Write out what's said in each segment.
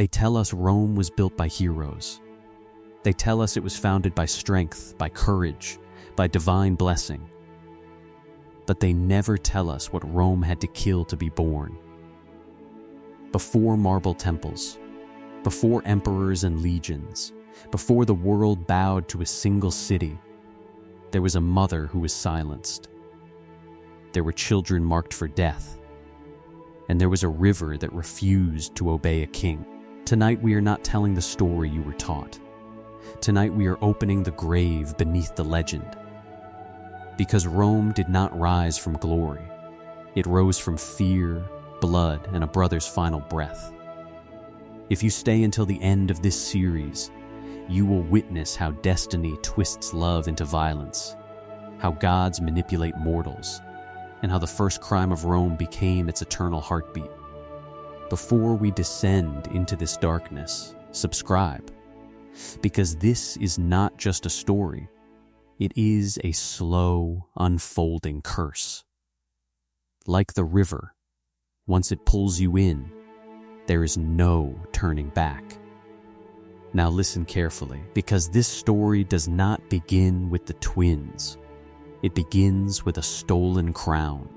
They tell us Rome was built by heroes. They tell us it was founded by strength, by courage, by divine blessing. But they never tell us what Rome had to kill to be born. Before marble temples, before emperors and legions, before the world bowed to a single city, there was a mother who was silenced. There were children marked for death. And there was a river that refused to obey a king. Tonight we are not telling the story you were taught. Tonight we are opening the grave beneath the legend. Because Rome did not rise from glory. It rose from fear, blood, and a brother's final breath. If you stay until the end of this series, you will witness how destiny twists love into violence, how gods manipulate mortals, and how the first crime of Rome became its eternal heartbeat. Before we descend into this darkness, subscribe, because this is not just a story, it is a slow, unfolding curse. Like the river, once it pulls you in, there is no turning back. Now listen carefully, because this story does not begin with the twins. It begins with a stolen crown.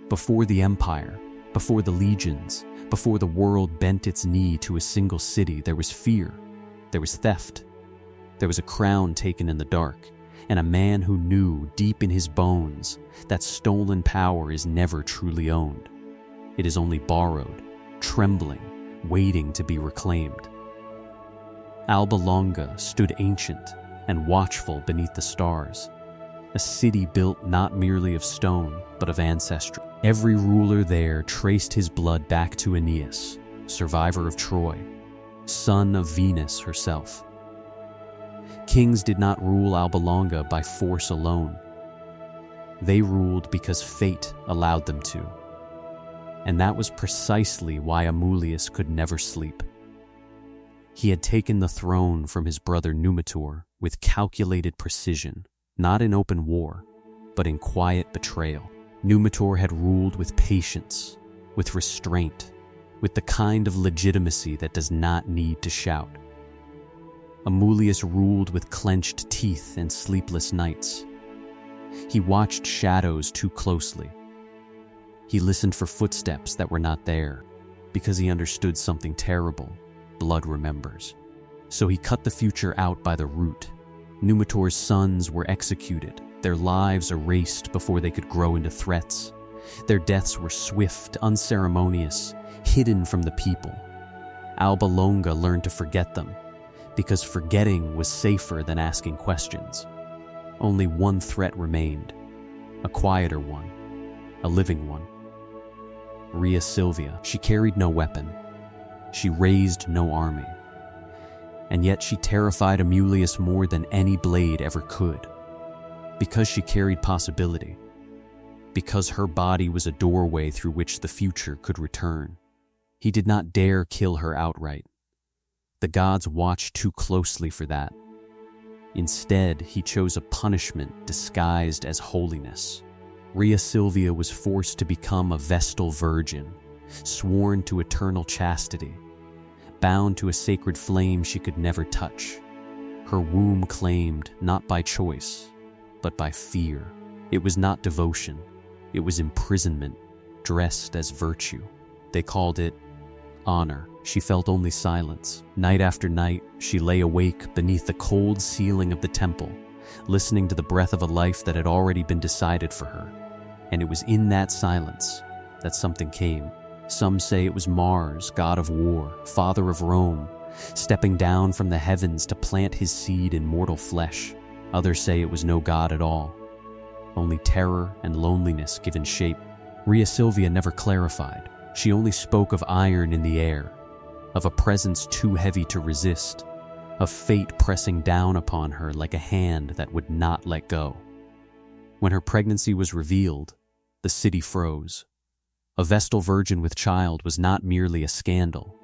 Before the empire, before the legions, before the world bent its knee to a single city, there was fear, there was theft, there was a crown taken in the dark, and a man who knew deep in his bones that stolen power is never truly owned. It is only borrowed, trembling, waiting to be reclaimed. Alba Longa stood ancient and watchful beneath the stars, a city built not merely of stone, but of ancestry. Every ruler there traced his blood back to Aeneas, survivor of Troy, son of Venus herself. Kings did not rule Alba Longa by force alone. They ruled because fate allowed them to. And that was precisely why Romulus could never sleep. He had taken the throne from his brother Numitor with calculated precision, not in open war, but in quiet betrayal. Numitor had ruled with patience, with restraint, with the kind of legitimacy that does not need to shout. Romulus ruled with clenched teeth and sleepless nights. He watched shadows too closely. He listened for footsteps that were not there, because he understood something terrible. Blood remembers. So he cut the future out by the root. Numitor's sons were executed, their lives erased before they could grow into threats. Their deaths were swift, unceremonious, hidden from the people. Alba Longa learned to forget them, because forgetting was safer than asking questions. Only one threat remained, a quieter one, a living one. Rhea Silvia, she carried no weapon. She raised no army. And yet she terrified Romulus more than any blade ever could. Because she carried possibility. Because her body was a doorway through which the future could return. He did not dare kill her outright. The gods watched too closely for that. Instead, he chose a punishment disguised as holiness. Rhea Silvia was forced to become a Vestal virgin, sworn to eternal chastity, bound to a sacred flame she could never touch. Her womb claimed not by choice, but by fear. It was not devotion. It was imprisonment, dressed as virtue. They called it honor. She felt only silence. Night after night, she lay awake beneath the cold ceiling of the temple, listening to the breath of a life that had already been decided for her. And it was in that silence that something came. Some say it was Mars, god of war, father of Rome, stepping down from the heavens to plant his seed in mortal flesh. Others say it was no god at all, only terror and loneliness given shape. Rhea Silvia never clarified. She only spoke of iron in the air, of a presence too heavy to resist, of fate pressing down upon her like a hand that would not let go. When her pregnancy was revealed, the city froze. A Vestal virgin with child was not merely a scandal.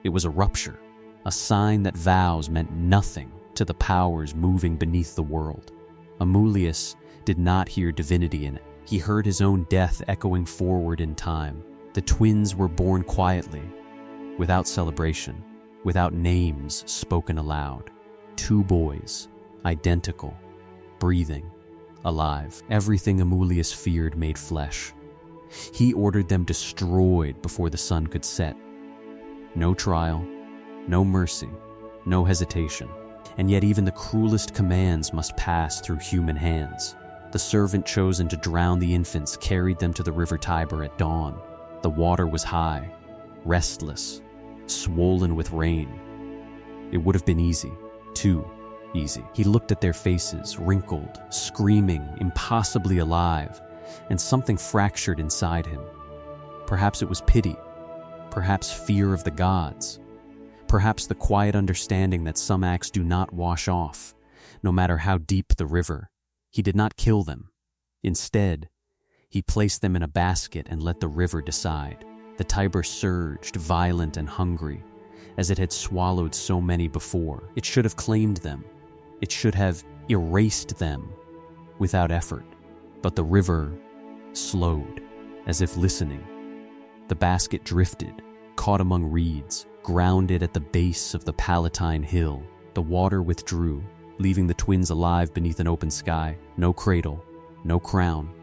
It was a rupture, a sign that vows meant nothing to the powers moving beneath the world. Romulus did not hear divinity in it. He heard his own death echoing forward in time. The twins were born quietly, without celebration. without names spoken aloud. 2 boys, identical, breathing, alive. Everything Amulius feared made flesh. He ordered them destroyed before the sun could set. No trial, no mercy, no hesitation. And yet even the cruelest commands must pass through human hands. The servant chosen to drown the infants carried them to the river Tiber at dawn. The water was high, restless, swollen with rain. It would have been easy, too easy. He looked at their faces, wrinkled, screaming, impossibly alive, and something fractured inside him. Perhaps it was pity, perhaps fear of the gods, perhaps the quiet understanding that some acts do not wash off, no matter how deep the river. He did not kill them. Instead, he placed them in a basket and let the river decide. The Tiber surged, violent and hungry, as it had swallowed so many before. It should have claimed them. It should have erased them without effort. But the river slowed, as if listening. The basket drifted, caught among reeds, grounded at the base of the Palatine hill. The water withdrew, leaving the twins alive beneath an open sky. No cradle, no crown,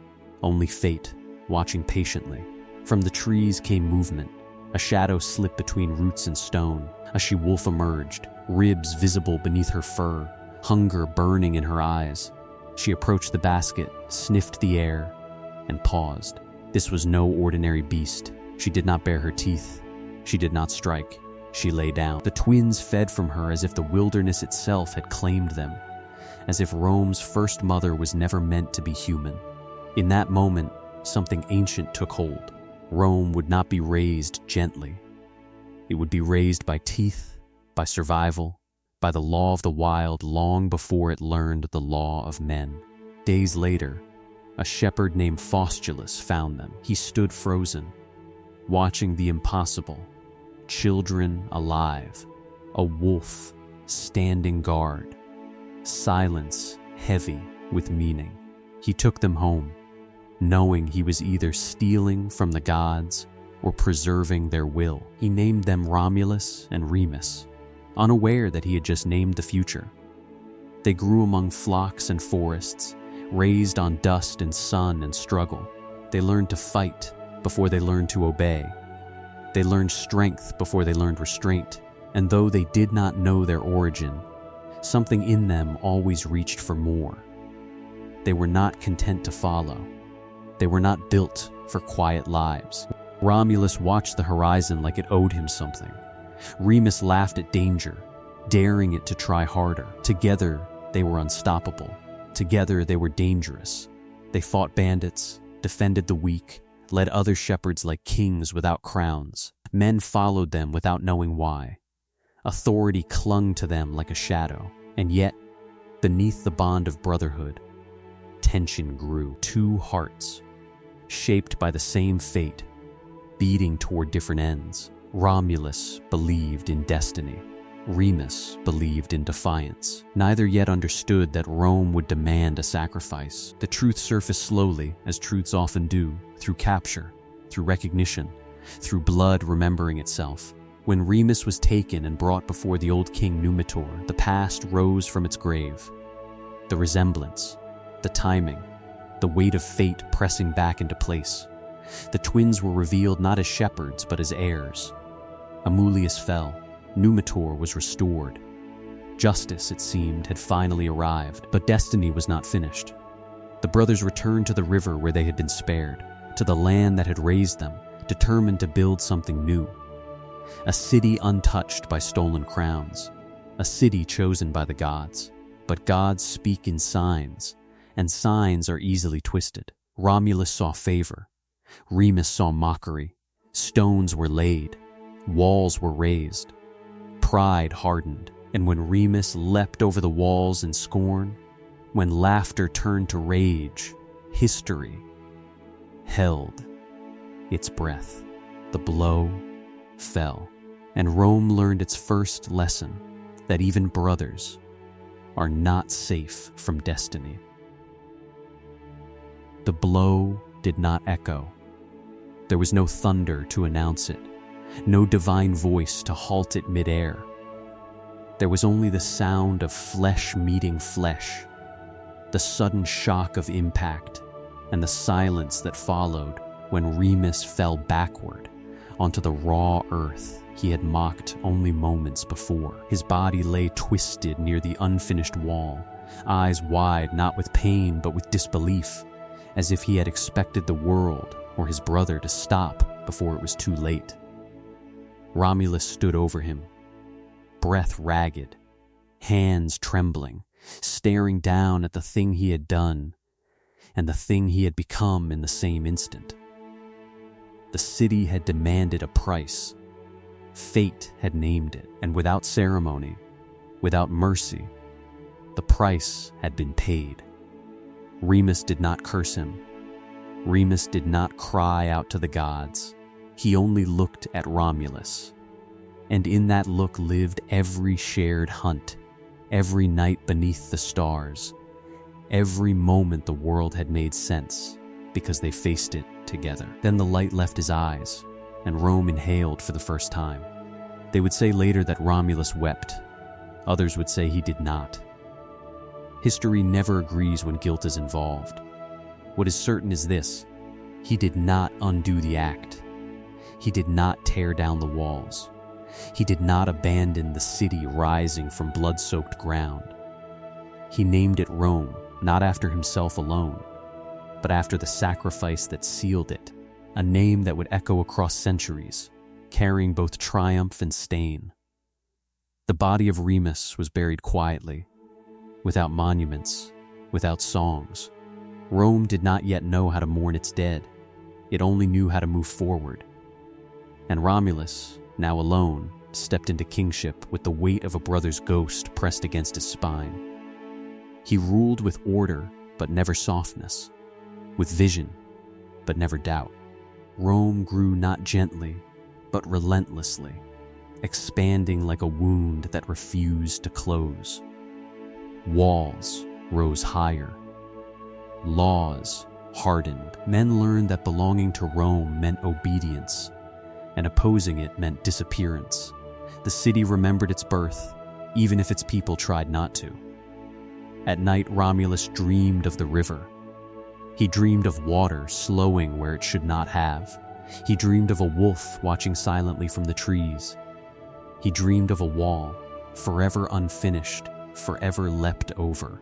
only fate, watching patiently. From the trees came movement. A shadow slipped between roots and stone. A she-wolf emerged, ribs visible beneath her fur, hunger burning in her eyes. She approached the basket, sniffed the air, and paused. This was no ordinary beast. She did not bare her teeth. She did not strike. She lay down. The twins fed from her as if the wilderness itself had claimed them, as if Rome's first mother was never meant to be human. In that moment, something ancient took hold. Rome would not be raised gently. It would be raised by teeth, by survival, by the law of the wild long before it learned the law of men. Days later, a shepherd named Faustulus found them. He stood frozen, watching the impossible. Children alive, a wolf standing guard, silence heavy with meaning. He took them home, knowing he was either stealing from the gods or preserving their will. He named them Romulus and Remus, unaware that he had just named the future. They grew among flocks and forests, raised on dust and sun and struggle. They learned to fight before they learned to obey. They learned strength before they learned restraint. And though they did not know their origin, something in them always reached for more. They were not content to follow. They were not built for quiet lives. Romulus watched the horizon like it owed him something. Remus laughed at danger, daring it to try harder. Together, they were unstoppable. Together, they were dangerous. They fought bandits, defended the weak, led other shepherds like kings without crowns. Men followed them without knowing why. Authority clung to them like a shadow. And yet, beneath the bond of brotherhood, tension grew. 2 hearts, shaped by the same fate, beating toward different ends. Romulus believed in destiny. Remus believed in defiance. Neither yet understood that Rome would demand a sacrifice. The truth surfaced slowly, as truths often do, through capture, through recognition, through blood remembering itself. When Remus was taken and brought before the old king Numitor, the past rose from its grave. The resemblance, the timing, the weight of fate pressing back into place. The twins were revealed not as shepherds, but as heirs. Amulius fell. Numitor was restored. Justice, it seemed, had finally arrived, but destiny was not finished. The brothers returned to the river where they had been spared, to the land that had raised them, determined to build something new. A city untouched by stolen crowns, a city chosen by the gods. But gods speak in signs, and signs are easily twisted. Romulus saw favor. Remus saw mockery. Stones were laid. Walls were raised. Pride hardened, and when Remus leapt over the walls in scorn, when laughter turned to rage, history held its breath. The blow fell, and Rome learned its first lesson, that even brothers are not safe from destiny. The blow did not echo. There was no thunder to announce it, no divine voice to halt it midair. There was only the sound of flesh meeting flesh, the sudden shock of impact, and the silence that followed when Remus fell backward onto the raw earth he had mocked only moments before. His body lay twisted near the unfinished wall, eyes wide not with pain but with disbelief, as if he had expected the world or his brother to stop before it was too late. Romulus stood over him, breath ragged, hands trembling, staring down at the thing he had done and the thing he had become in the same instant. The city had demanded a price. Fate had named it, and without ceremony, without mercy, the price had been paid. Remus did not curse him. Remus did not cry out to the gods. He only looked at Romulus, and in that look lived every shared hunt, every night beneath the stars, every moment the world had made sense because they faced it together. Then the light left his eyes, and Rome inhaled for the first time. They would say later that Romulus wept. Others would say he did not. History never agrees when guilt is involved. What is certain is this: he did not undo the act. He did not tear down the walls. He did not abandon the city rising from blood-soaked ground. He named it Rome, not after himself alone, but after the sacrifice that sealed it, a name that would echo across centuries, carrying both triumph and stain. The body of Remus was buried quietly, without monuments, without songs. Rome did not yet know how to mourn its dead. It only knew how to move forward. And Romulus, now alone, stepped into kingship with the weight of a brother's ghost pressed against his spine. He ruled with order, but never softness, with vision, but never doubt. Rome grew not gently, but relentlessly, expanding like a wound that refused to close. Walls rose higher. Laws hardened. Men learned that belonging to Rome meant obedience, and opposing it meant disappearance. The city remembered its birth, even if its people tried not to. At night, Romulus dreamed of the river. He dreamed of water slowing where it should not have. He dreamed of a wolf watching silently from the trees. He dreamed of a wall, forever unfinished, forever leapt over.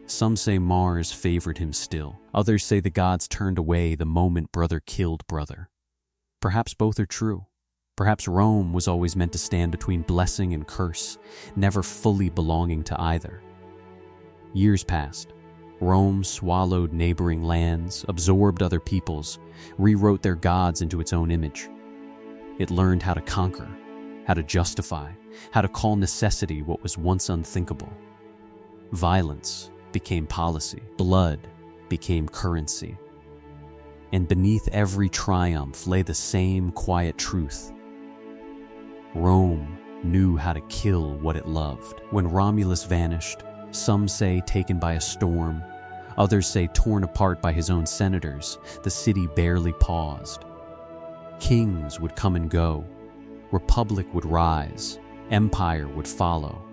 Some say Mars favored him still. Others say the gods turned away the moment brother killed brother. Perhaps both are true. Perhaps Rome was always meant to stand between blessing and curse, never fully belonging to either. Years passed. Rome swallowed neighboring lands, absorbed other peoples, rewrote their gods into its own image. It learned how to conquer, how to justify, how to call necessity what was once unthinkable. Violence became policy. Blood became currency. And beneath every triumph lay the same quiet truth. Rome knew how to kill what it loved. When Romulus vanished, some say taken by a storm, others say torn apart by his own senators, the city barely paused. Kings would come and go, republic would rise, empire would follow.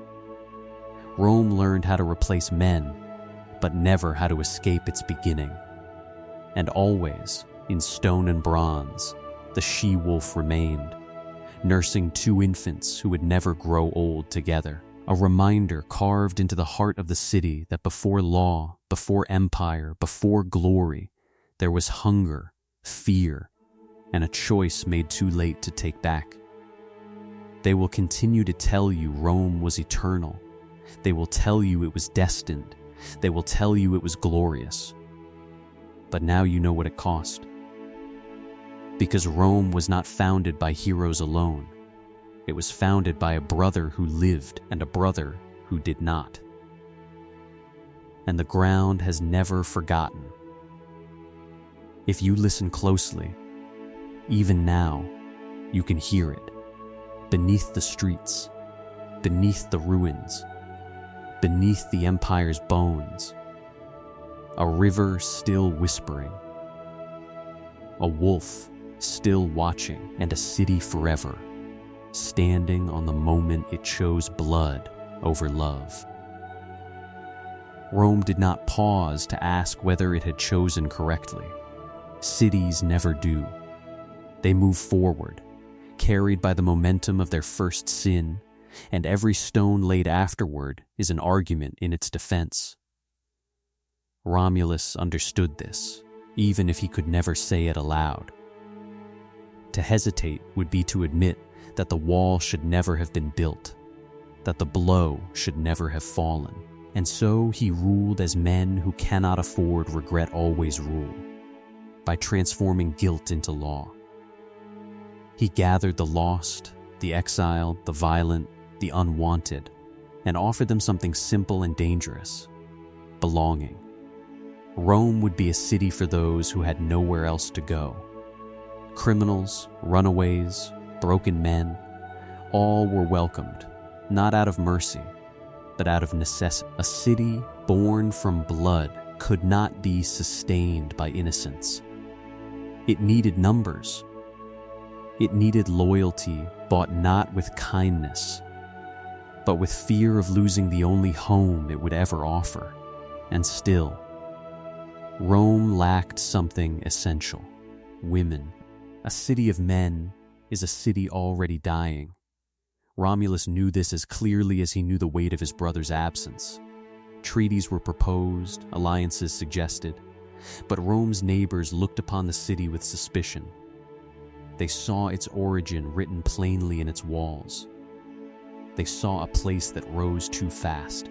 Rome learned how to replace men, but never how to escape its beginning. And always, in stone and bronze, the she-wolf remained, nursing two infants who would never grow old together. A reminder carved into the heart of the city that before law, before empire, before glory, there was hunger, fear, and a choice made too late to take back. They will continue to tell you Rome was eternal. They will tell you it was destined. They will tell you it was glorious. But now you know what it cost. Because Rome was not founded by heroes alone. It was founded by a brother who lived and a brother who did not. And the ground has never forgotten. If you listen closely, even now, you can hear it. Beneath the streets, beneath the ruins, beneath the empire's bones. A river still whispering. A wolf still watching, and a city forever standing on the moment it chose blood over love. Rome did not pause to ask whether it had chosen correctly. Cities never do. They move forward, carried by the momentum of their first sin, and every stone laid afterward is an argument in its defense. Romulus understood this, even if he could never say it aloud. To hesitate would be to admit that the wall should never have been built, that the blow should never have fallen, and so he ruled as men who cannot afford regret always rule, by transforming guilt into law. He gathered the lost, the exiled, the violent, the unwanted, and offered them something simple and dangerous: belonging. Rome would be a city for those who had nowhere else to go. Criminals, runaways, broken men, all were welcomed, not out of mercy, but out of necessity. A city born from blood could not be sustained by innocence. It needed numbers. It needed loyalty bought not with kindness, but with fear of losing the only home it would ever offer. And still, Rome lacked something essential: women. A city of men is a city already dying. Romulus knew this as clearly as he knew the weight of his brother's absence. Treaties were proposed, alliances suggested, but Rome's neighbors looked upon the city with suspicion. They saw its origin written plainly in its walls. They saw a place that rose too fast,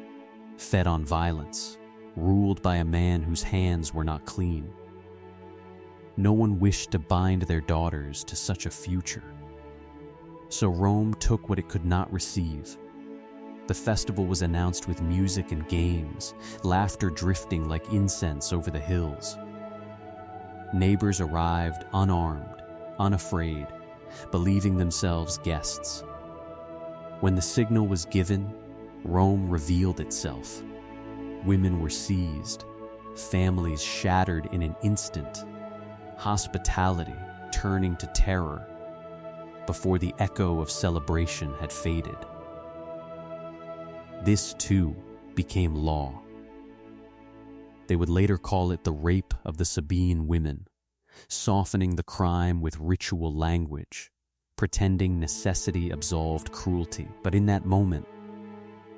fed on violence, ruled by a man whose hands were not clean. No one wished to bind their daughters to such a future. So Rome took what it could not receive. The festival was announced with music and games, laughter drifting like incense over the hills. Neighbors arrived unarmed, unafraid, believing themselves guests. When the signal was given, Rome revealed itself. Women were seized, families shattered in an instant, hospitality turning to terror before the echo of celebration had faded. This, too, became law. They would later call it the rape of the Sabine women, softening the crime with ritual language, pretending necessity absolved cruelty. But in that moment,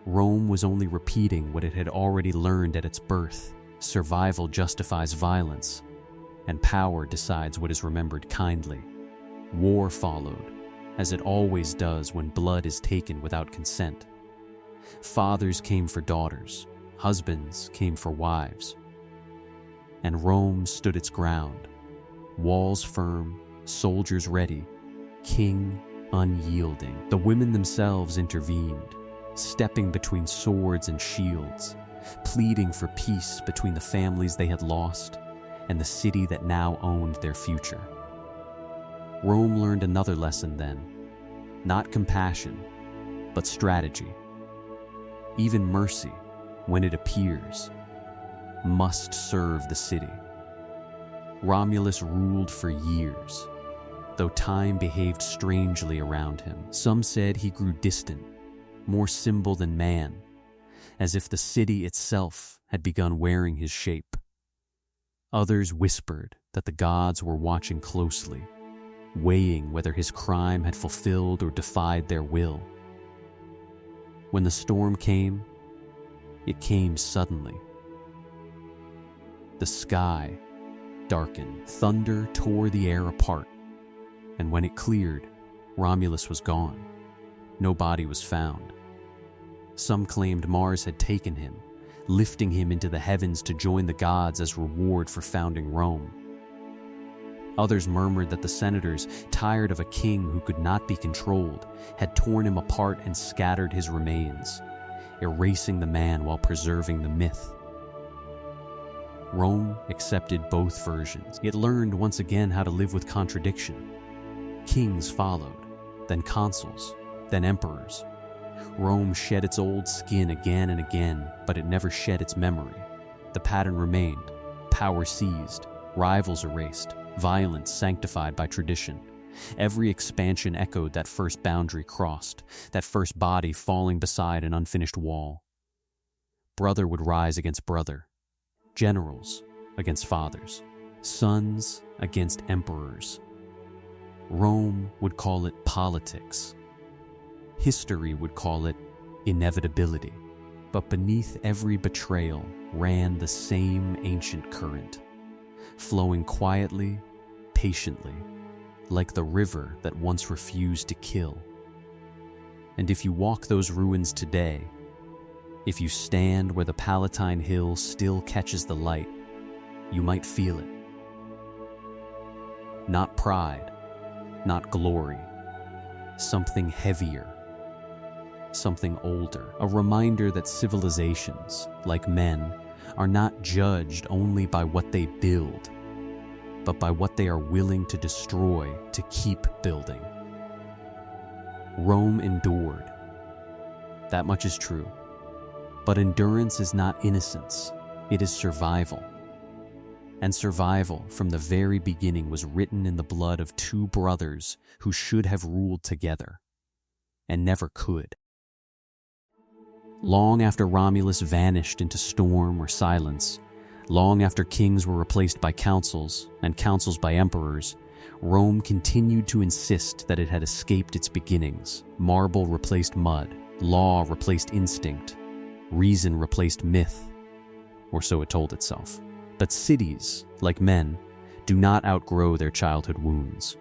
Rome was only repeating what it had already learned at its birth: survival justifies violence, and power decides what is remembered kindly. War followed, as it always does when blood is taken without consent. Fathers came for daughters, husbands came for wives. And Rome stood its ground, walls firm, soldiers ready, king unyielding. The women themselves intervened, stepping between swords and shields, pleading for peace between the families they had lost and the city that now owned their future. Rome learned another lesson then: not compassion, but strategy. Even mercy, when it appears, must serve the city. Romulus ruled for years, though time behaved strangely around him. Some said he grew distant, more symbol than man, as if the city itself had begun wearing his shape. Others whispered that the gods were watching closely, weighing whether his crime had fulfilled or defied their will. When the storm came, it came suddenly. The sky darkened, thunder tore the air apart, and when it cleared, Romulus was gone. No body was found. Some claimed Mars had taken him, lifting him into the heavens to join the gods as reward for founding Rome. Others murmured that the senators, tired of a king who could not be controlled, had torn him apart and scattered his remains, erasing the man while preserving the myth. Rome accepted both versions. It learned once again how to live with contradiction. Kings followed, then consuls, then emperors. Rome shed its old skin again and again, but it never shed its memory. The pattern remained: power seized, rivals erased, violence sanctified by tradition. Every expansion echoed that first boundary crossed, that first body falling beside an unfinished wall. Brother would rise against brother, generals against fathers, sons against emperors. Rome would call it politics. History would call it inevitability. But beneath every betrayal ran the same ancient current, flowing quietly, patiently, like the river that once refused to kill. And if you walk those ruins today, if you stand where the Palatine Hill still catches the light, you might feel it. Not pride, not glory, something heavier, something older, a reminder that civilizations, like men, are not judged only by what they build, but by what they are willing to destroy to keep building. Rome endured. That much is true. But endurance is not innocence, it is survival. And survival, from the very beginning, was written in the blood of two brothers who should have ruled together, and never could. Long after Romulus vanished into storm or silence, long after kings were replaced by councils and councils by emperors, Rome continued to insist that it had escaped its beginnings. Marble replaced mud, law replaced instinct, reason replaced myth, or so it told itself. But cities, like men, do not outgrow their childhood wounds.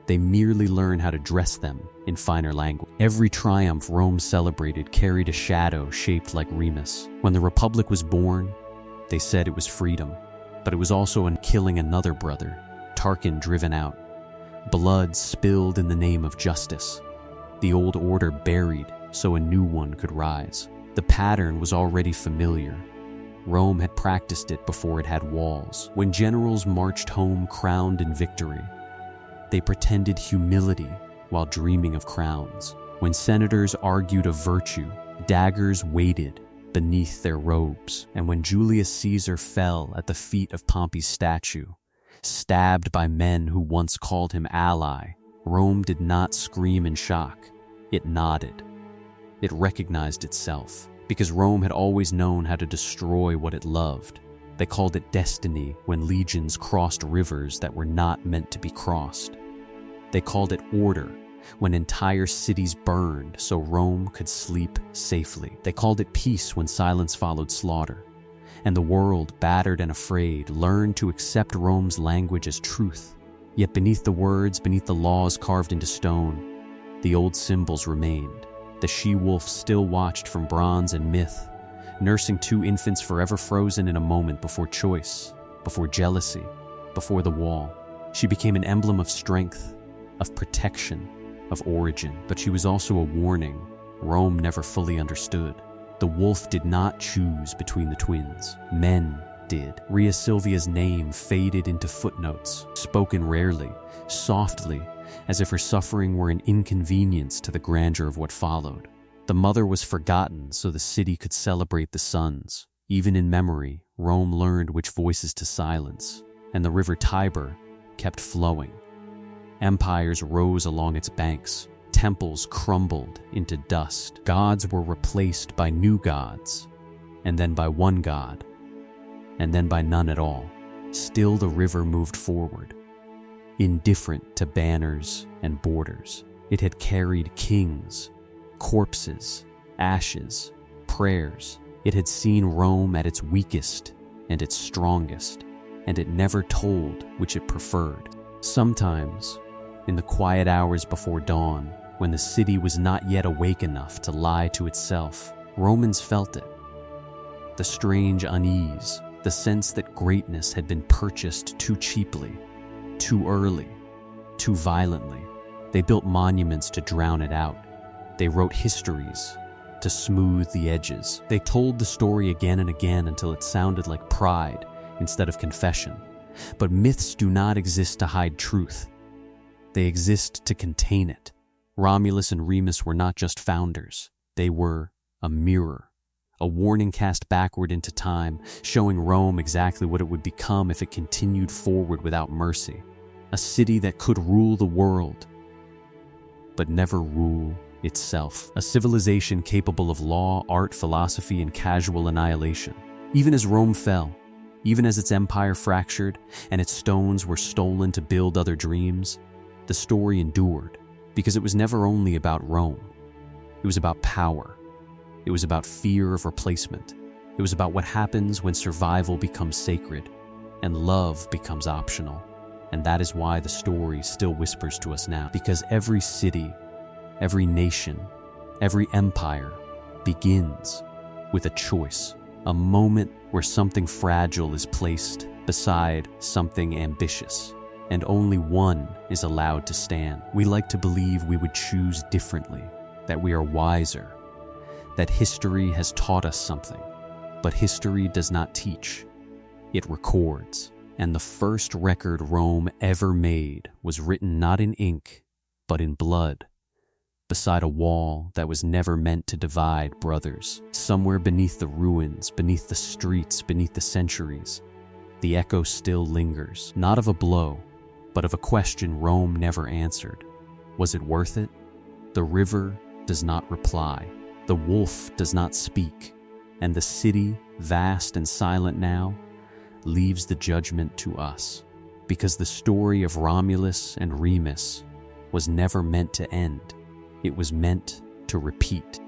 They merely learn how to dress them in finer language. Every triumph Rome celebrated carried a shadow shaped like Remus. When the Republic was born, they said it was freedom, but it was also in killing another brother, Tarquin driven out. Blood spilled in the name of justice. The old order buried so a new one could rise. The pattern was already familiar. Rome had practiced it before it had walls. When generals marched home crowned in victory, they pretended humility while dreaming of crowns. When senators argued of virtue, daggers waited beneath their robes. And when Julius Caesar fell at the feet of Pompey's statue, stabbed by men who once called him ally, Rome did not scream in shock. It nodded. It recognized itself, because Rome had always known how to destroy what it loved. They called it destiny when legions crossed rivers that were not meant to be crossed. They called it order when entire cities burned so Rome could sleep safely. They called it peace when silence followed slaughter. And the world, battered and afraid, learned to accept Rome's language as truth. Yet beneath the words, beneath the laws carved into stone, the old symbols remained. The she-wolf still watched from bronze and myth, nursing two infants forever frozen in a moment before choice, before jealousy, before the wall. She became an emblem of strength, of protection, of origin. But she was also a warning Rome never fully understood. The wolf did not choose between the twins. Men did. Rhea Silvia's name faded into footnotes, spoken rarely, softly, as if her suffering were an inconvenience to the grandeur of what followed. The mother was forgotten so the city could celebrate the sons. Even in memory, Rome learned which voices to silence, and the river Tiber kept flowing. Empires rose along its banks. Temples crumbled into dust. Gods were replaced by new gods, and then by one god, and then by none at all. Still the river moved forward, indifferent to banners and borders. It had carried kings, corpses, ashes, prayers. It had seen Rome at its weakest and its strongest, and it never told which it preferred. Sometimes, in the quiet hours before dawn, when the city was not yet awake enough to lie to itself, Romans felt it. The strange unease, the sense that greatness had been purchased too cheaply, too early, too violently. They built monuments to drown it out. They wrote histories to smooth the edges. They told the story again and again until it sounded like pride instead of confession. But myths do not exist to hide truth. They exist to contain it. Romulus and Remus were not just founders. They were a mirror, a warning cast backward into time, showing Rome exactly what it would become if it continued forward without mercy. a city that could rule the world, but never rule itself. A civilization capable of law, art, philosophy, and casual annihilation. Even as Rome fell, even as its empire fractured and its stones were stolen to build other dreams, the story endured because it was never only about Rome. It was about power. It was about fear of replacement. It was about what happens when survival becomes sacred and love becomes optional. And that is why the story still whispers to us now. Because every city, every nation, every empire begins with a choice. A moment where something fragile is placed beside something ambitious, and only one is allowed to stand. We like to believe we would choose differently, that we are wiser, that history has taught us something. But history does not teach, it records. And the first record Rome ever made was written not in ink, but in blood, beside a wall that was never meant to divide brothers. Somewhere beneath the ruins, beneath the streets, beneath the centuries, the echo still lingers, not of a blow, but of a question Rome never answered. Was it worth it? The river does not reply, the wolf does not speak, and the city, vast and silent now, leaves the judgment to us. Because the story of Romulus and Remus was never meant to end. It was meant to repeat.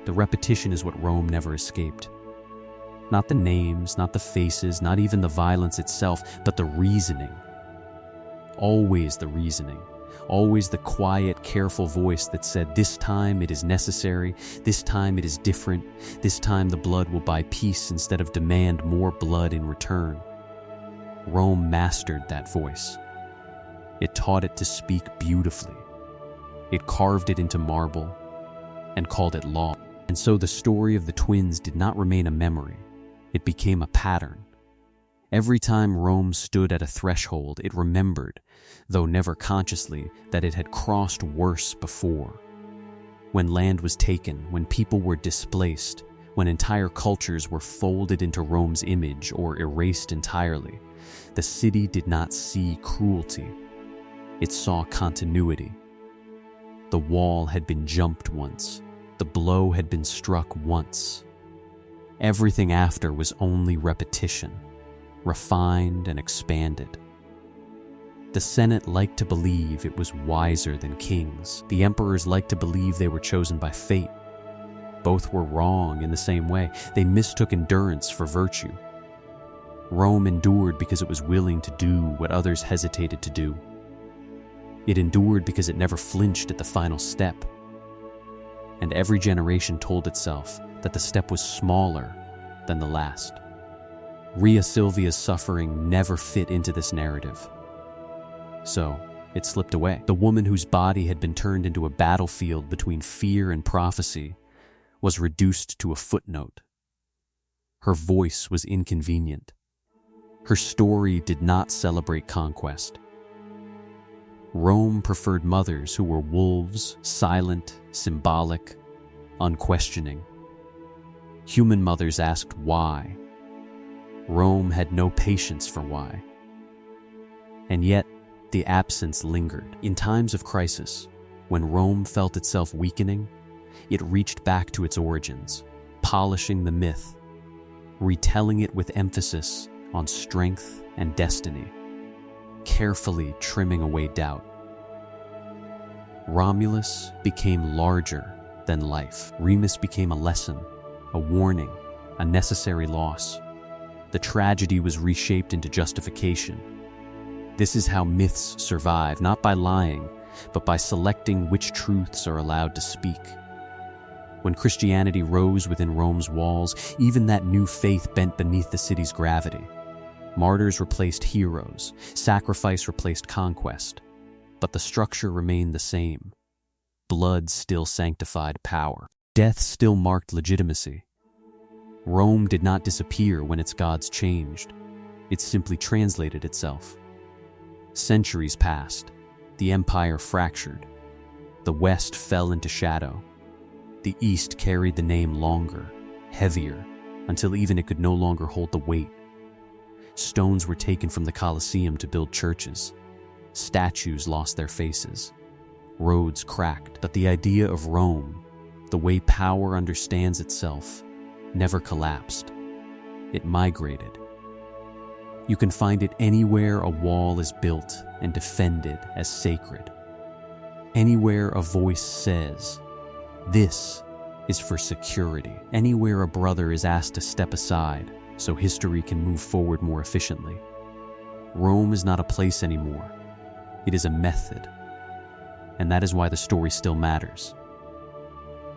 The repetition is what Rome never escaped. Not the names, not the faces, not even the violence itself, but the reasoning. Always the reasoning. Always the quiet, careful voice that said, this time it is necessary, this time it is different, this time the blood will buy peace instead of demand more blood in return. Rome mastered that voice. It taught it to speak beautifully. It carved it into marble and called it law. And so the story of the twins did not remain a memory. It became a pattern. Every time Rome stood at a threshold, it remembered, though never consciously, that it had crossed worse before. When land was taken, when people were displaced, when entire cultures were folded into Rome's image or erased entirely, the city did not see cruelty. It saw continuity. The wall had been jumped once. The blow had been struck once. Everything after was only repetition, refined and expanded. The Senate liked to believe it was wiser than kings. The emperors liked to believe they were chosen by fate. Both were wrong in the same way. They mistook endurance for virtue. Rome endured because it was willing to do what others hesitated to do. It endured because it never flinched at the final step. And every generation told itself that the step was smaller than the last. Rhea Silvia's suffering never fit into this narrative. So it slipped away. The woman whose body had been turned into a battlefield between fear and prophecy was reduced to a footnote. Her voice was inconvenient. Her story did not celebrate conquest. Rome preferred mothers who were wolves, silent, symbolic, unquestioning. Human mothers asked why. Rome had no patience for why. And yet, the absence lingered. In times of crisis, when Rome felt itself weakening, it reached back to its origins, polishing the myth, retelling it with emphasis on strength and destiny, carefully trimming away doubt. Romulus became larger than life. Remus became a lesson, a warning, a necessary loss. The tragedy was reshaped into justification. This is how myths survive, not by lying, but by selecting which truths are allowed to speak. When Christianity rose within Rome's walls, even that new faith bent beneath the city's gravity. Martyrs replaced heroes, sacrifice replaced conquest, but the structure remained the same. Blood still sanctified power. Death still marked legitimacy. Rome did not disappear when its gods changed. It simply translated itself. Centuries passed. The empire fractured. The West fell into shadow. The East carried the name longer, heavier, until even it could no longer hold the weight. Stones were taken from the Colosseum to build churches. Statues lost their faces. Roads cracked. But the idea of Rome, the way power understands itself, never collapsed. It migrated. You can find it anywhere a wall is built and defended as sacred. Anywhere a voice says, "This is for security." Anywhere a brother is asked to step aside so history can move forward more efficiently. Rome is not a place anymore. It is a method. And that is why the story still matters.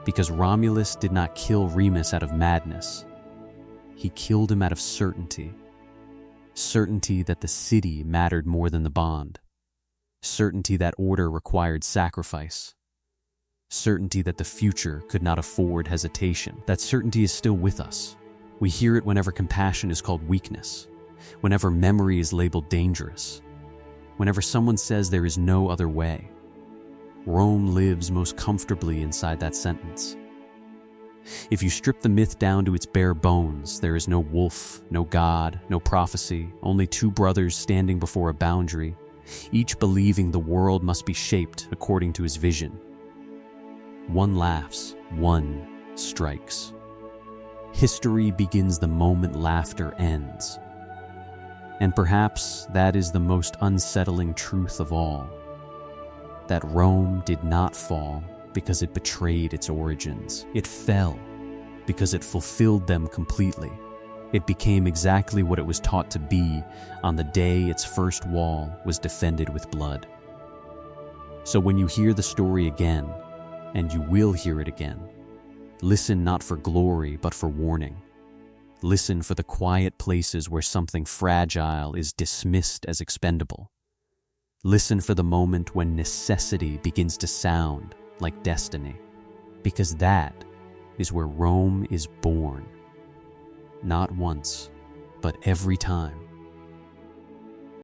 Because Romulus did not kill Remus out of madness. He killed him out of certainty. Certainty that the city mattered more than the bond. Certainty that order required sacrifice. Certainty that the future could not afford hesitation. That certainty is still with us. We hear it whenever compassion is called weakness, whenever memory is labeled dangerous, whenever someone says there is no other way. Rome lives most comfortably inside that sentence. If you strip the myth down to its bare bones, there is no wolf, no god, no prophecy, only two brothers standing before a boundary, each believing the world must be shaped according to his vision. One laughs, one strikes. History begins the moment laughter ends. And perhaps that is the most unsettling truth of all. That Rome did not fall because it betrayed its origins. It fell because it fulfilled them completely. It became exactly what it was taught to be on the day its first wall was defended with blood. So when you hear the story again, and you will hear it again, listen not for glory but for warning. Listen for the quiet places where something fragile is dismissed as expendable. Listen for the moment when necessity begins to sound like destiny, because that is where Rome is born. Not once, but every time.